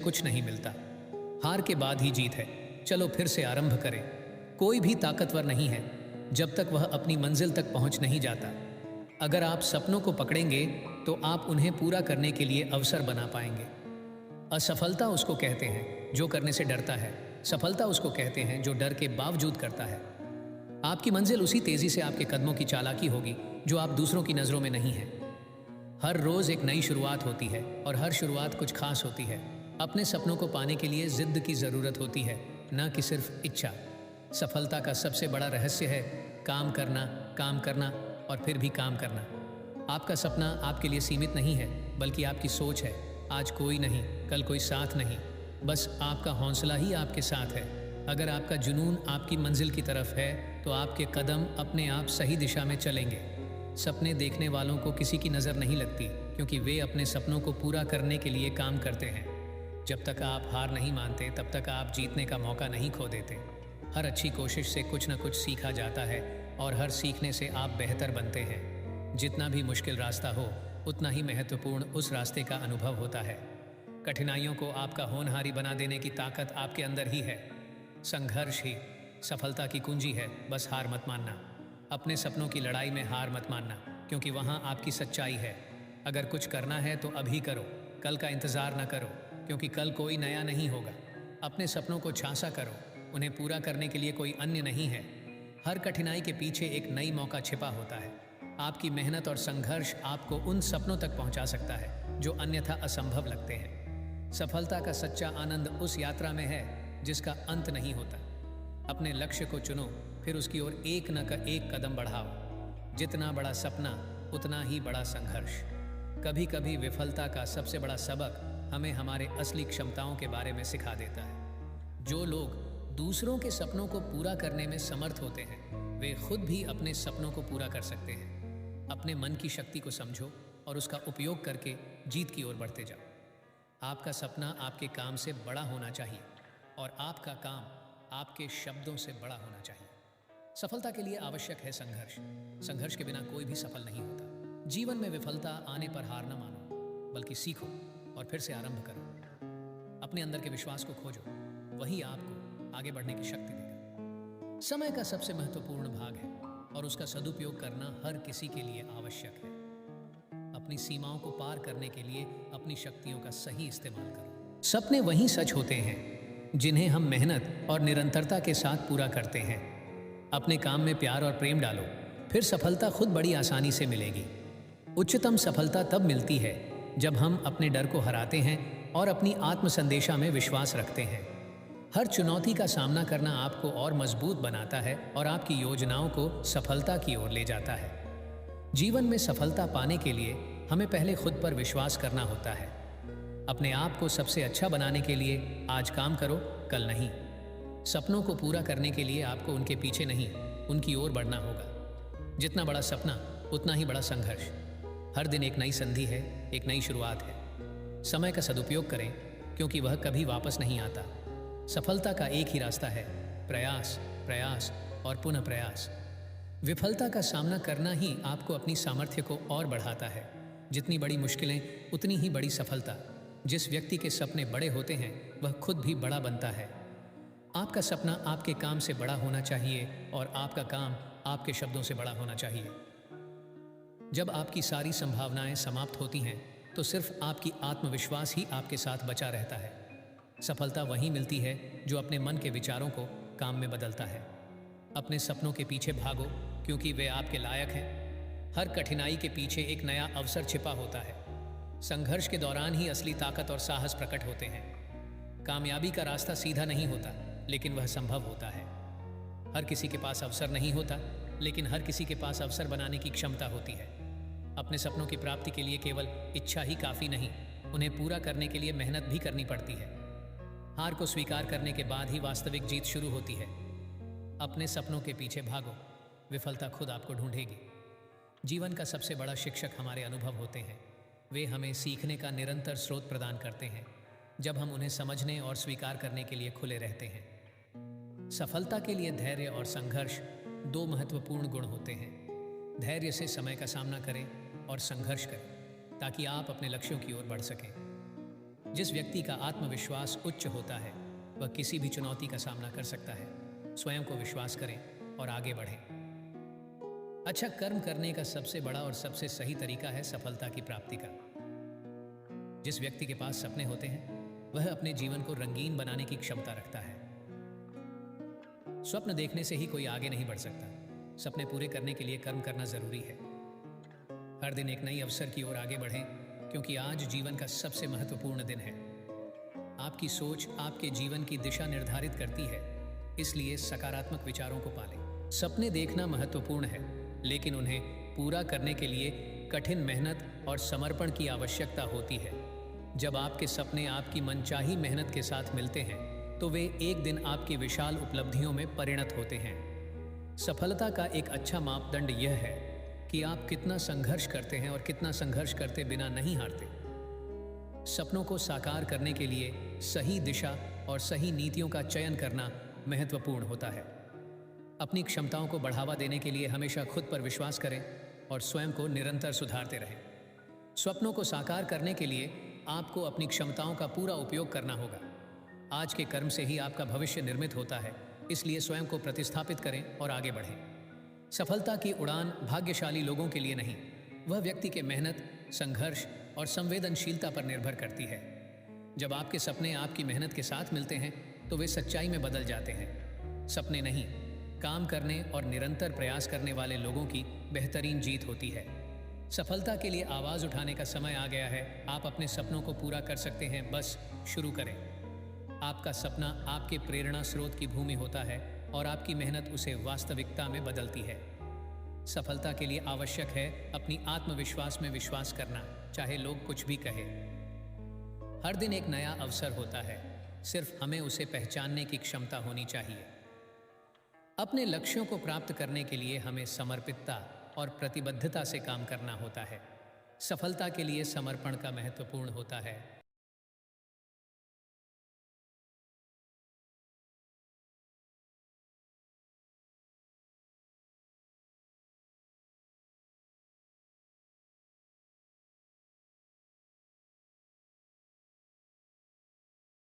कुछ नहीं मिलता। हार के बाद ही जीत है। चलो फिर से आरंभ करें। कोई भी ताकतवर नहीं है जब तक वह अपनी मंजिल तक पहुंच नहीं जाता। अगर आप सपनों को पकड़ेंगे तो आप उन्हें पूरा करने के लिए अवसर बना पाएंगे। असफलता उसको कहते हैं जो करने से डरता है। सफलता उसको कहते हैं जो डर के बावजूद करता है। आपकी मंजिल उसी तेजी से आपके कदमों की चालाकी होगी जो आप दूसरों की नजरों में नहीं है। हर रोज एक नई शुरुआत होती है और हर शुरुआत कुछ खास होती है। अपने सपनों को पाने के लिए जिद की जरूरत होती है, न कि सिर्फ इच्छा। सफलता का सबसे बड़ा रहस्य है काम करना और फिर भी काम करना। आपका सपना आपके लिए सीमित नहीं है, बल्कि आपकी सोच है। आज कोई नहीं, कल कोई साथ नहीं, बस आपका हौसला ही आपके साथ है। अगर आपका जुनून आपकी मंजिल की तरफ है तो आपके कदम अपने आप सही दिशा में चलेंगे। सपने देखने वालों को किसी की नज़र नहीं लगती, क्योंकि वे अपने सपनों को पूरा करने के लिए काम करते हैं। जब तक आप हार नहीं मानते तब तक आप जीतने का मौका नहीं खो देते। हर अच्छी कोशिश से कुछ न कुछ सीखा जाता है और हर सीखने से आप बेहतर बनते हैं। जितना भी मुश्किल रास्ता हो उतना ही महत्वपूर्ण उस रास्ते का अनुभव होता है। कठिनाइयों को आपका होनहारी बना देने की ताकत आपके अंदर ही है। संघर्ष ही सफलता की कुंजी है। बस हार मत मानना। अपने सपनों की लड़ाई में हार मत मानना, क्योंकि वहाँ आपकी सच्चाई है। अगर कुछ करना है तो अभी करो, कल का इंतज़ार न करो, क्योंकि कल कोई नया नहीं होगा। अपने सपनों को झांसा करो, उन्हें पूरा करने के लिए कोई अन्य नहीं है। हर कठिनाई के पीछे एक नई मौका छिपा होता है। आपकी मेहनत और संघर्ष आपको उन सपनों तक पहुंचा सकता है जो अन्यथा असंभव लगते हैं। सफलता का सच्चा आनंद उस यात्रा में है जिसका अंत नहीं होता। अपने लक्ष्य को चुनो, फिर उसकी ओर एक कदम बढ़ाओ। जितना बड़ा सपना उतना ही बड़ा संघर्ष। कभी कभी विफलता का सबसे बड़ा सबक हमें हमारे असली क्षमताओं के बारे में सिखा देता है। जो लोग दूसरों के सपनों को पूरा करने में समर्थ होते हैं, वे खुद भी अपने सपनों को पूरा कर सकते हैं। अपने मन की शक्ति को समझो और उसका उपयोग करके जीत की ओर बढ़ते जाओ। आपका सपना आपके काम से बड़ा होना चाहिए और आपका काम आपके शब्दों से बड़ा होना चाहिए। सफलता के लिए आवश्यक है संघर्ष। संघर्ष के बिना कोई भी सफल नहीं होता। जीवन में विफलता आने पर हार न मानो, बल्कि सीखो और फिर से आरंभ करो। अपने अंदर के विश्वास को खोजो, वही आपको आगे बढ़ने की शक्ति देगा। समय का सबसे महत्वपूर्ण भाग है और उसका सदुपयोग करना हर किसी के लिए आवश्यक है। अपनी सीमाओं को पार करने के लिए अपनी शक्तियों का सही इस्तेमाल करो। सपने वही सच होते हैं जिन्हें हम मेहनत और निरंतरता के साथ पूरा करते हैं। अपने काम में प्यार और प्रेम डालो, फिर सफलता खुद बड़ी आसानी से मिलेगी। उच्चतम सफलता तब मिलती है जब हम अपने डर को हराते हैं और अपनी आत्म संदेशा में विश्वास रखते हैं। हर चुनौती का सामना करना आपको और मजबूत बनाता है और आपकी योजनाओं को सफलता की ओर ले जाता है। जीवन में सफलता पाने के लिए हमें पहले खुद पर विश्वास करना होता है। अपने आप को सबसे अच्छा बनाने के लिए आज काम करो, कल नहीं। सपनों को पूरा करने के लिए आपको उनके पीछे नहीं, उनकी ओर बढ़ना होगा। जितना बड़ा सपना उतना ही बड़ा संघर्ष। हर दिन एक नई संधि है, एक नई शुरुआत है। समय का सदुपयोग करें, क्योंकि वह कभी वापस नहीं आता। सफलता का एक ही रास्ता है, प्रयास, प्रयास और पुनः प्रयास। विफलता का सामना करना ही आपको अपनी सामर्थ्य को और बढ़ाता है। जितनी बड़ी मुश्किलें उतनी ही बड़ी सफलता। जिस व्यक्ति के सपने बड़े होते हैं वह खुद भी बड़ा बनता है। आपका सपना आपके काम से बड़ा होना चाहिए और आपका काम आपके शब्दों से बड़ा होना चाहिए। जब आपकी सारी संभावनाएं समाप्त होती हैं तो सिर्फ आपकी आत्मविश्वास ही आपके साथ बचा रहता है। सफलता वहीं मिलती है जो अपने मन के विचारों को काम में बदलता है। अपने सपनों के पीछे भागो, क्योंकि वे आपके लायक हैं। हर कठिनाई के पीछे एक नया अवसर छिपा होता है। संघर्ष के दौरान ही असली ताकत और साहस प्रकट होते हैं। कामयाबी का रास्ता सीधा नहीं होता, लेकिन वह संभव होता है। हर किसी के पास अवसर नहीं होता, लेकिन हर किसी के पास अवसर बनाने की क्षमता होती है। अपने सपनों की प्राप्ति के लिए केवल इच्छा ही काफ़ी नहीं, उन्हें पूरा करने के लिए मेहनत भी करनी पड़ती है। हार को स्वीकार करने के बाद ही वास्तविक जीत शुरू होती है। अपने सपनों के पीछे भागो, विफलता खुद आपको ढूंढेगी। जीवन का सबसे बड़ा शिक्षक हमारे अनुभव होते हैं। वे हमें सीखने का निरंतर स्रोत प्रदान करते हैं, जब हम उन्हें समझने और स्वीकार करने के लिए खुले रहते हैं। सफलता के लिए धैर्य और संघर्ष दो महत्वपूर्ण गुण होते हैं। धैर्य से समय का सामना करें और संघर्ष करें, ताकि आप अपने लक्ष्यों की ओर बढ़ सकें। जिस व्यक्ति का आत्मविश्वास उच्च होता है वह किसी भी चुनौती का सामना कर सकता है। स्वयं को विश्वास करें और आगे बढ़ें। अच्छा कर्म करने का सबसे बड़ा और सबसे सही तरीका है सफलता की प्राप्ति का। जिस व्यक्ति के पास सपने होते हैं वह अपने जीवन को रंगीन बनाने की क्षमता रखता है। स्वप्न देखने से ही कोई आगे नहीं बढ़ सकता। सपने पूरे करने के लिए कर्म करना जरूरी है। हर दिन एक नई अवसर की ओर आगे बढ़ें, क्योंकि आज जीवन का सबसे महत्वपूर्ण दिन है। आपकी सोच आपके जीवन की दिशा निर्धारित करती है, इसलिए सकारात्मक विचारों को पालें। सपने देखना महत्वपूर्ण है, लेकिन उन्हें पूरा करने के लिए कठिन मेहनत और समर्पण की आवश्यकता होती है। जब आपके सपने आपकी मनचाही मेहनत के साथ मिलते हैं तो वे एक दिन आपकी विशाल उपलब्धियों में परिणत होते हैं। सफलता का एक अच्छा मापदंड यह है कि आप कितना संघर्ष करते हैं और कितना संघर्ष करते बिना नहीं हारते। सपनों को साकार करने के लिए सही दिशा और सही नीतियों का चयन करना महत्वपूर्ण होता है। अपनी क्षमताओं को बढ़ावा देने के लिए हमेशा खुद पर विश्वास करें और स्वयं को निरंतर सुधारते रहें। स्वप्नों को साकार करने के लिए आपको अपनी क्षमताओं का पूरा उपयोग करना होगा। आज के कर्म से ही आपका भविष्य निर्मित होता है, इसलिए स्वयं को प्रतिस्थापित करें और आगे बढ़ें। सफलता की उड़ान भाग्यशाली लोगों के लिए नहीं, वह व्यक्ति के मेहनत, संघर्ष और संवेदनशीलता पर निर्भर करती है। जब आपके सपने आपकी मेहनत के साथ मिलते हैं तो वे सच्चाई में बदल जाते हैं। सपने नहीं, काम करने और निरंतर प्रयास करने वाले लोगों की बेहतरीन जीत होती है। सफलता के लिए आवाज उठाने का समय आ गया है। आप अपने सपनों को पूरा कर सकते हैं, बस शुरू करें। आपका सपना आपके प्रेरणा स्रोत की भूमि होता है और आपकी मेहनत उसे वास्तविकता में बदलती है। सफलता के लिए आवश्यक है अपनी आत्मविश्वास में विश्वास करना, चाहे लोग कुछ भी कहें। हर दिन एक नया अवसर होता है, सिर्फ हमें उसे पहचानने की क्षमता होनी चाहिए। अपने लक्ष्यों को प्राप्त करने के लिए हमें समर्पितता और प्रतिबद्धता से काम करना होता है। सफलता के लिए समर्पण का महत्वपूर्ण होता है।